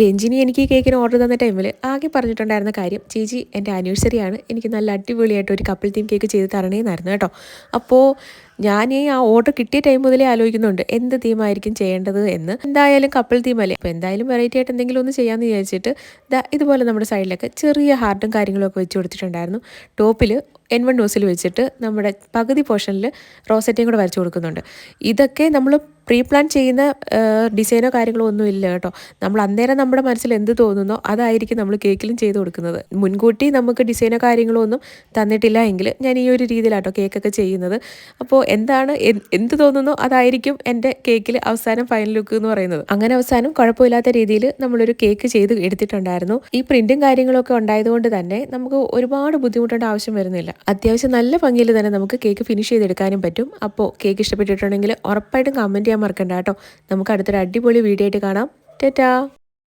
രഞ്ജിനി എനിക്ക് ഈ കേക്കിന് ഓർഡർ തന്ന ടൈമിൽ ആകെ പറഞ്ഞിട്ടുണ്ടായിരുന്ന കാര്യം, ചേച്ചി എൻ്റെ ആനിവേഴ്സറിയാണ്, എനിക്ക് നല്ല അടിപൊളിയായിട്ട് ഒരു കപ്പിൾ തീം കേക്ക് ചെയ്ത് തരണേന്നായിരുന്നു കേട്ടോ. അപ്പോൾ ഞാൻ ആ ഓർഡർ കിട്ടിയ ടൈം മുതലേ ആലോചിക്കുന്നുണ്ട് എന്ത് തീമായിരിക്കും ചെയ്യേണ്ടത് എന്ന്. എന്തായാലും കപ്പിൾ തീമല്ലേ, അപ്പോൾ എന്തായാലും വെറൈറ്റി ആയിട്ട് എന്തെങ്കിലും ഒന്ന് ചെയ്യാമെന്ന് വിചാരിച്ചിട്ട് ഇതുപോലെ നമ്മുടെ സൈഡിലൊക്കെ ചെറിയ ഹാർട്ടും കാര്യങ്ങളൊക്കെ വെച്ച് കൊടുത്തിട്ടുണ്ടായിരുന്നു. ടോപ്പിൽ N1 നോസിൽ വെച്ചിട്ട് നമ്മുടെ പകുതി പോർഷനിൽ റോസറ്റയും കൂടെ വരച്ച് കൊടുക്കുന്നുണ്ട്. ഇതൊക്കെ നമ്മൾ പ്രീ പ്ലാൻ ചെയ്യുന്ന ഡിസൈനോ കാര്യങ്ങളോ ഒന്നും ഇല്ല കേട്ടോ. നമ്മൾ അന്നേരം നമ്മുടെ മനസ്സിൽ എന്ത് തോന്നുന്നോ അതായിരിക്കും നമ്മൾ കേക്കിലും ചെയ്ത് കൊടുക്കുന്നത്. മുൻകൂട്ടി നമുക്ക് ഡിസൈനോ കാര്യങ്ങളോ ഒന്നും തന്നിട്ടില്ല എങ്കിൽ ഞാൻ ഈ ഒരു രീതിയിലാട്ടോ കേക്കൊക്കെ ചെയ്യുന്നത്. അപ്പോൾ എന്ത് തോന്നുന്നോ അതായിരിക്കും എൻ്റെ കേക്കിൽ അവസാനം ഫൈനൽ ലുക്ക് എന്ന് പറയുന്നത്. അങ്ങനെ അവസാനം കുഴപ്പമില്ലാത്ത രീതിയിൽ നമ്മളൊരു കേക്ക് ചെയ്ത് എടുത്തിട്ടുണ്ടായിരുന്നു. ഈ പ്രിന്റും കാര്യങ്ങളൊക്കെ ഉണ്ടായതുകൊണ്ട് തന്നെ നമുക്ക് ഒരുപാട് ബുദ്ധിമുട്ടേണ്ട ആവശ്യം വരുന്നില്ല. അത്യാവശ്യം നല്ല ഭംഗിയിൽ തന്നെ നമുക്ക് കേക്ക് ഫിനിഷ് ചെയ്തെടുക്കാനും പറ്റും. അപ്പോൾ കേക്ക് ഇഷ്ടപ്പെട്ടിട്ടുണ്ടെങ്കിൽ ഉറപ്പായിട്ടും കമൻറ്റ് ചെയ്യാൻ മറക്കണ്ട കേട്ടോ. നമുക്ക് അടുത്തൊരു അടിപൊളി വീഡിയോ ആയിട്ട് കാണാം. ടാറ്റാ.